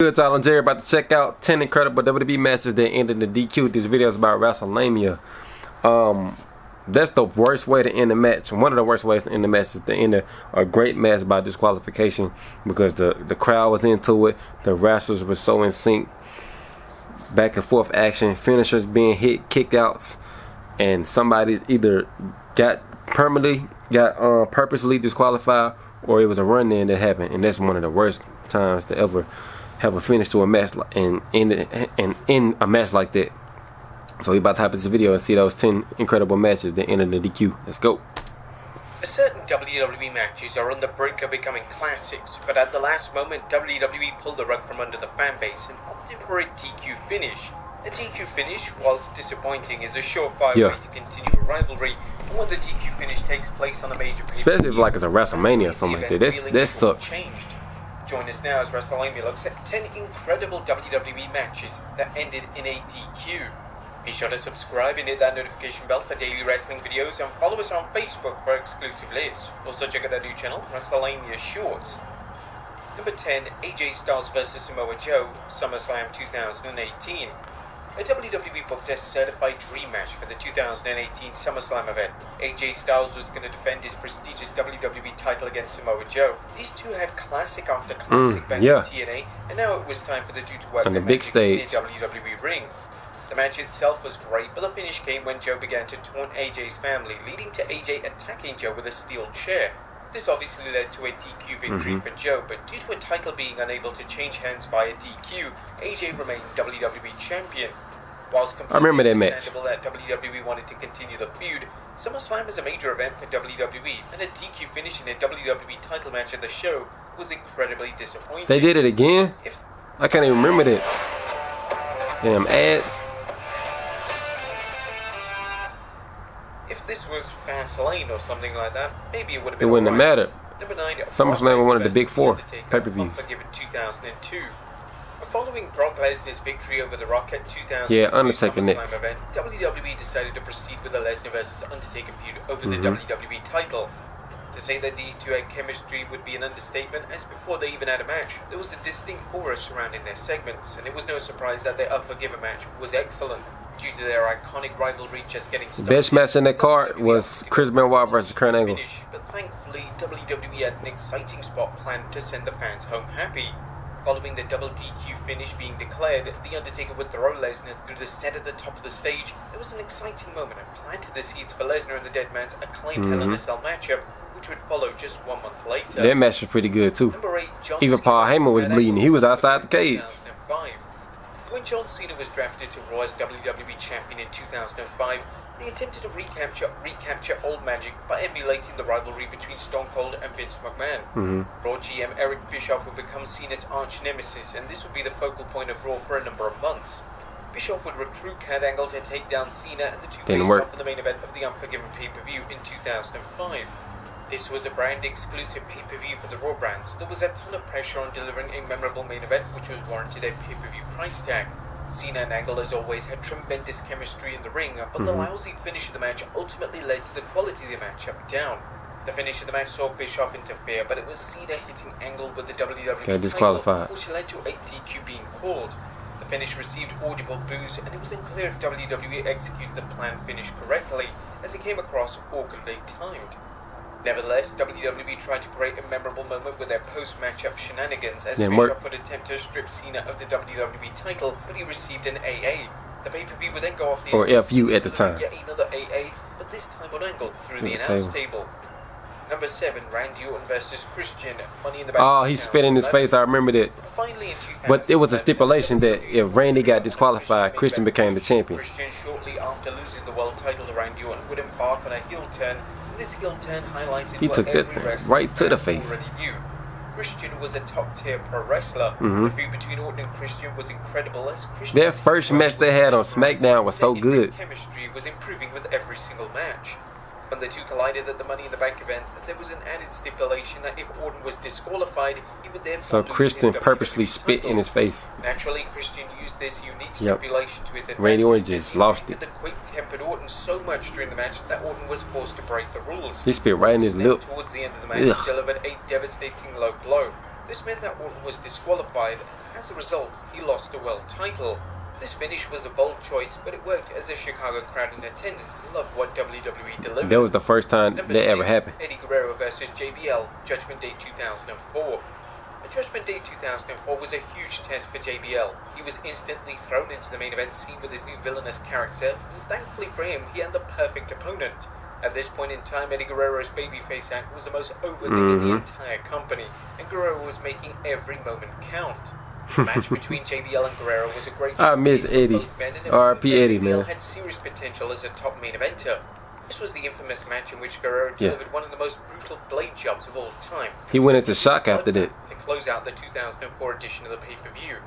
good, y'all? I'm Jerry, about to check out 10 incredible WWE matches that ended in the DQ. This video is about WrestleMania. That's the worst way to end the match. One of the worst ways to end the match is to end a great match by disqualification, because the crowd was into it. The wrestlers were so in sync. Back and forth action, finishers being hit, kickouts, and somebody either got purposely disqualified, or it was a run-in that happened. And that's one of the worst times to ever have a finish to a match and end a match like that. So we about to hop into this video and see those 10 incredible matches that ended in the DQ. Let's go. Certain WWE matches are on the brink of becoming classics, but at the last moment WWE pulled the rug from under the fanbase and opted for a DQ finish. A DQ finish, whilst disappointing, is a surefire way to continue a rivalry, and when the DQ finish takes place on a major pay-per-view, especially if like it's a WrestleMania or something like that, that sucks. Join us now as WrestleMania looks at 10 incredible WWE matches that ended in a DQ. Be sure to subscribe and hit that notification bell for daily wrestling videos, and follow us on Facebook for exclusive lists. Also check out our new channel, WrestleMania Shorts. Number 10, AJ Styles vs Samoa Joe, SummerSlam 2018. A WWE booked a certified dream match for the 2018 SummerSlam event. AJ Styles was going to defend his prestigious WWE title against Samoa Joe. These two had classic after classic back in TNA, and now it was time for the two to work on the big stage in the WWE ring. The match itself was great, but the finish came when Joe began to taunt AJ's family, leading to AJ attacking Joe with a steel chair. This obviously led to a DQ victory for Joe, but due to a title being unable to change hands via DQ, AJ remained WWE champion. Whilst I remember that match. That WWE wanted to continue the feud, SummerSlam is a major event for WWE, and a DQ finish in a WWE title match at the show was incredibly disappointing. They did it again? I can't even remember that. Damn ads. If this was Fastlane or something like that, maybe it would have been. It wouldn't have mattered. Number 9, SummerSlam was one of the big four pay-per-views. Unforgiven 2002. Following Brock Lesnar's victory over The Rock at 2002 Undertaker SummerSlam next. event, WWE decided to proceed with the Lesnar vs Undertaker feud over the WWE title. To say that these two had chemistry would be an understatement, as before they even had a match, there was a distinct aura surrounding their segments, and it was no surprise that their Unforgiven match was excellent, due to their iconic rivalry just getting started. The best match in that card was Chris Benoit versus Kurt Angle. But thankfully, WWE had an exciting spot planned to send the fans home happy. Following the double DQ finish being declared, The Undertaker would throw Lesnar through the set at the top of the stage. It was an exciting moment and planted the seeds for Lesnar and the Dead Man's acclaimed Hell in a Cell matchup, which would follow just 1 month later. That match was pretty good too. Number 8, even Paul Heyman was bleeding. He was outside the cage. 2005. When John Cena was drafted to Raw as WWE Champion in 2005, they attempted to recapture old magic by emulating the rivalry between Stone Cold and Vince McMahon. Raw GM Eric Bischoff would become Cena's arch nemesis, and this would be the focal point of Raw for a number of months. Bischoff would recruit Kurt Angle to take down Cena, and the two faced off in the main event of the Unforgiven pay-per-view in 2005. This was a brand exclusive pay-per-view for the Raw brand, so there was a ton of pressure on delivering a memorable main event which was warranted a pay-per-view price tag. Cena and Angle, as always, had tremendous chemistry in the ring, but the lousy finish of the match ultimately led to the quality of the matchup down. The finish of the match saw Bischoff interfere, but it was Cena hitting Angle with the WWE title, which led to a DQ being called. The finish received audible boos, and it was unclear if WWE executed the planned finish correctly, as it came across awkwardly timed. Nevertheless, WWE tried to create a memorable moment with their post-matchup shenanigans, as Bischoff would attempt to strip Cena of the WWE title, but he received an AA. The pay-per-view would then go off the or FU at the time. Yet another AA, but this time on Angle through the announce table. Number 7, Randy Orton versus Christian, Money in the Bank. Oh, he spit in his face. I remember that. Finally, in 2000, but it was a stipulation that if Randy got disqualified, Christian became the champion. Christian, shortly after losing the world title to Randy Orton, would embark on a heel turn. This heel turn highlighted he took that thing right to the face. Christian was a top-tier pro wrestler. The feud between Orton and Christian was incredible, as Christian, that first match they had on SmackDown was so good. Chemistry was improving with every single match. When the two collided at the Money in the Bank event, there was an added stipulation that if Orton was disqualified, he would therefore lose Christian his purposely WWE spit title. in his face. Naturally, Christian used this unique stipulation to his advantage. Randy Orton just lost it. The quick-tempered Orton so much during the match that Orton was forced to break the rules. He spit right in his lip. Towards the end of the match, he delivered a devastating low blow. This meant that Orton was disqualified. As a result, he lost the world title. This finish was a bold choice, but it worked as a Chicago crowd in attendance loved what WWE delivered. That was the first time Number that 6, ever happened. Eddie Guerrero versus JBL, Judgment Day 2004. The Judgment Day 2004 was a huge test for JBL. He was instantly thrown into the main event scene with his new villainous character, and thankfully for him, he had the perfect opponent. At this point in time, Eddie Guerrero's babyface act was the most over thing in the entire company, and Guerrero was making every moment count. The match between JBL and Guerrero was a great I miss Eddie. R.I.P. Eddie, man. JBL had serious potential as a top main eventer. This was the infamous match in which Guerrero delivered one of the most brutal blade jobs of all time. He went into shock after that. To close out the 2004 edition of the pay-per-view.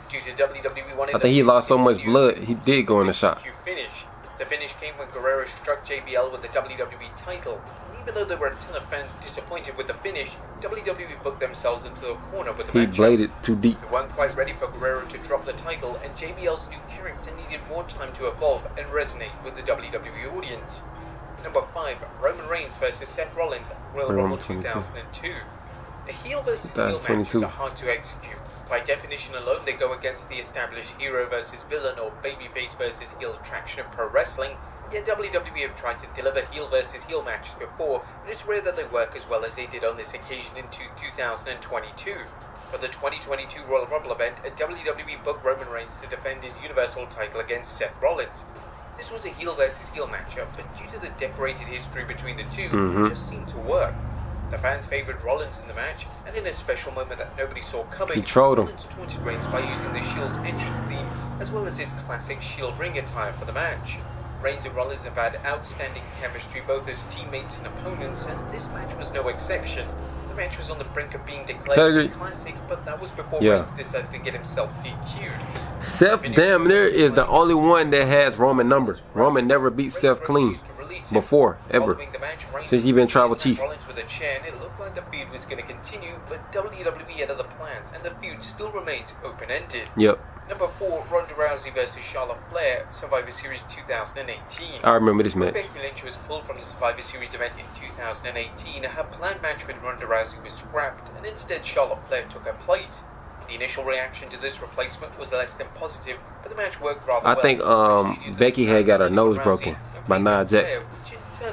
Due to WWE wanting I think he lost so much blood, he did go into shock. Finish. The finish came when Guerrero struck JBL with the WWE title. And even though there were a ton of fans disappointed with the finish, WWE booked themselves into a corner with the matchup. He bladed too deep. They weren't quite ready for Guerrero to drop the title, and JBL's new character needed more time to evolve and resonate with the WWE audience. Number 5, Roman Reigns versus Seth Rollins, Royal Rumble 2002. A heel versus heel matches are hard to execute. By definition alone, they go against the established hero versus villain or babyface versus heel attraction of pro wrestling. Yet WWE have tried to deliver heel versus heel matches before, and it's rare that they work as well as they did on this occasion in 2022. For the 2022 Royal Rumble event, a WWE booked Roman Reigns to defend his Universal title against Seth Rollins. This was a heel versus heel matchup, but due to the decorated history between the two, it just seemed to work. The fans favoured Rollins in the match, and in a special moment that nobody saw coming, he trolled him. Rollins taunted Reigns by using the Shield's entrance theme, as well as his classic Shield ring attire for the match. Reigns and Rollins have had outstanding chemistry both as teammates and opponents, and this match was no exception. The match was on the brink of being declared a classic, but that was before Reigns decided to get himself DQ'd. Seth damn near is the only one that has Roman numbers. Roman never beat Seth clean before, ever, since he been tribal chief. Rollins with a chair, and it looked like the feud was going to continue, but WWE had other plans, and the feud still remains open-ended. Yep. Number 4, Ronda Rousey versus Charlotte Flair, Survivor Series 2018. I remember this match. When Becky Lynch was pulled from the Survivor Series event in 2018, her planned match with Ronda Rousey was scrapped, and instead Charlotte Flair took her place. The initial reaction to this replacement was less than positive, but the match worked rather well. I think Becky had got her nose broken by Nia Jax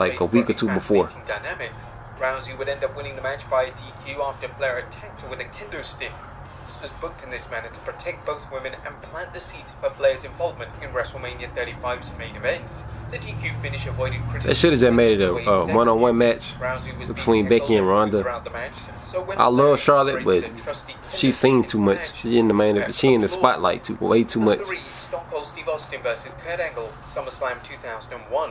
like a week or two before. Rousey would end up winning the match via DQ after Flair attacked her with a kendo stick. This was booked in this manner to protect both women and plant the seeds for Flair's involvement in WrestleMania 35's main event. The DQ finish avoided criticism. They should have just made it a one-on-one match between Becky and Ronda. I love Charlotte, but she's seen too much. She in the main, she in the spotlight way too much. 3, Stone Cold Steve Austin versus Kurt Angle, SummerSlam 2001.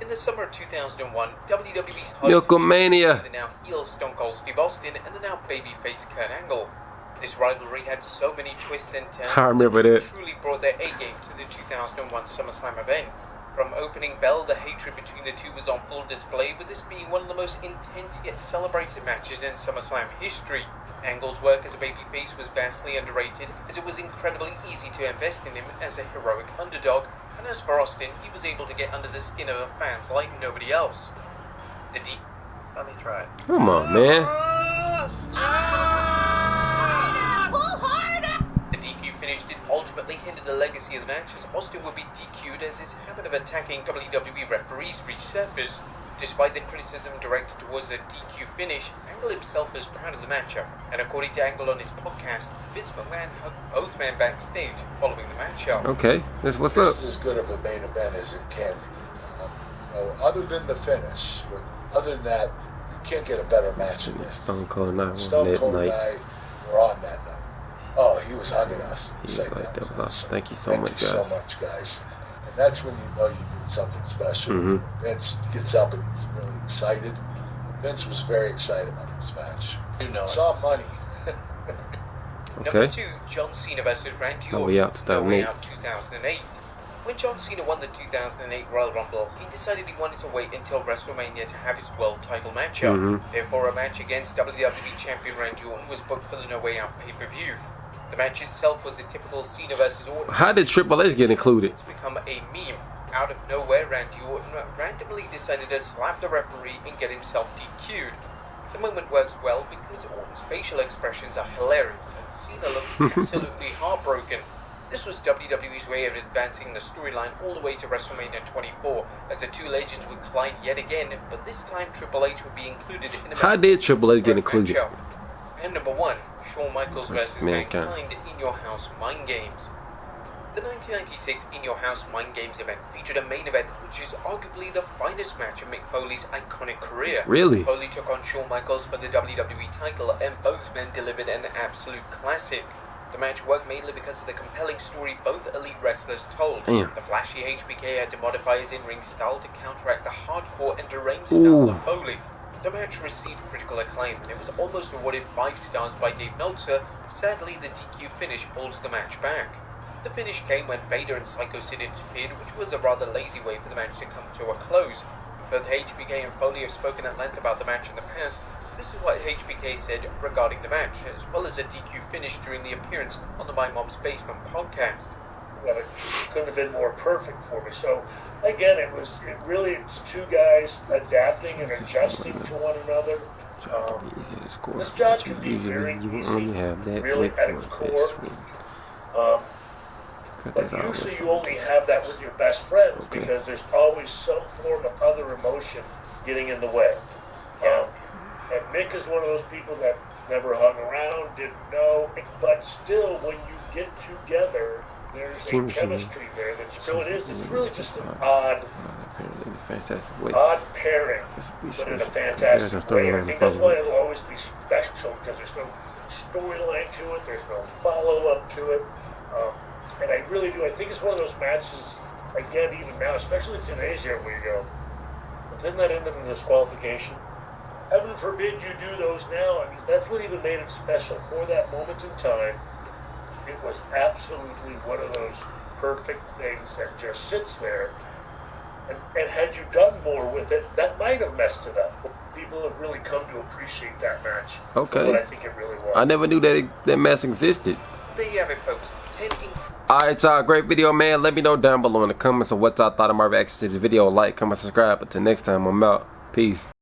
In the summer of 2001, WWE's Milkomania. The now heel Stone Cold Steve Austin and the now babyface Kurt Angle. This rivalry had so many twists and turns. I remember that. Truly brought their A-game to the 2001 SummerSlam event. From opening bell, the hatred between the two was on full display, with this being one of the most intense yet celebrated matches in SummerSlam history. Angle's work as a babyface was vastly underrated, as it was incredibly easy to invest in him as a heroic underdog, and as for Austin, he was able to get under the skin of the fans like nobody else. Funny try. Come on, man. The DQ finish did ultimately hinder the legacy of the match, as Austin would be DQ'd as his habit of attacking WWE referees resurfaced. Despite the criticism directed towards the DQ finish, Angle himself was proud of the matchup, and according to Angle on his podcast, Vince McMahon hugged both men backstage following the matchup. Okay, what's up? This is as good of a main event as it can be. Other than the finish, other than that, you can't get a better match than this. Stone Cold Night Stone Cold and I were on that night. Oh, he was hugging us. He was like, that was awesome. Thank you so much, guys. Thank you so much, guys. And that's when you know you did something special. Vince gets up and he's really excited. Vince was very excited about this match. It's all money. Number 2, John Cena versus Randy Orton. No Way Out 2008. 2008. When John Cena won the 2008 Royal Rumble, he decided he wanted to wait until WrestleMania to have his world title matchup. Therefore, a match against WWE Champion Randy Orton was booked for the No Way Out pay-per-view. The match itself was a typical Cena versus Orton. How did Triple H get included? It's become a meme. Out of nowhere, Randy Orton randomly decided to slap the referee and get himself DQ'd. The moment works well because Orton's facial expressions are hilarious and Cena looks absolutely heartbroken. This was WWE's way of advancing the storyline all the way to WrestleMania 24, as the two legends would collide yet again, but this time Triple H would be included in the How did Triple H get included? matchup. And number 1, Shawn Michaels versus Mankind in Your House Mind Games. The 1996 In Your House Mind Games event featured a main event which is arguably the finest match of Mick Foley's iconic career. Really? Foley took on Shawn Michaels for the WWE title and both men delivered an absolute classic. The match worked mainly because of the compelling story both elite wrestlers told. Damn. The flashy HBK had to modify his in-ring style to counteract the hardcore and deranged style of Foley. The match received critical acclaim and it was almost awarded 5 stars by Dave Meltzer. Sadly, the DQ finish holds the match back. The finish came when Vader and Psycho Sid interfered, which was a rather lazy way for the match to come to a close. Both HBK and Foley have spoken at length about the match in the past. This is what HBK said regarding the match, as well as a DQ finish during the appearance on the My Mom's Basement podcast. Well, it couldn't have been more perfect for me. So, again, it's two guys adapting and adjusting to one another. This job can be very easy, really, at its core. But usually you only have that with your best friends because there's always some form of other emotion getting in the way. And Mick is one of those people that never hung around, didn't know, but still when you get together, there's a chemistry there. So it's really just an odd pairing, but in a fantastic way. I think that's why it'll always be special because there's no storyline to it, there's no follow-up to it. And I really do. I think it's one of those matches, again, even now, especially in today's year, where you go, didn't that end up in disqualification? Heaven forbid you do those now. I mean, that's what even made it special. For that moment in time, it was absolutely one of those perfect things that just sits there. And had you done more with it, that might have messed it up. People have really come to appreciate that match. Okay. For what I think it really was. I never knew that match existed. There you have it, folks. 10 Alright, y'all, great video, man. Let me know down below in the comments of what y'all thought of my reaction to this video. Like, comment, subscribe. Until next time, I'm out. Peace.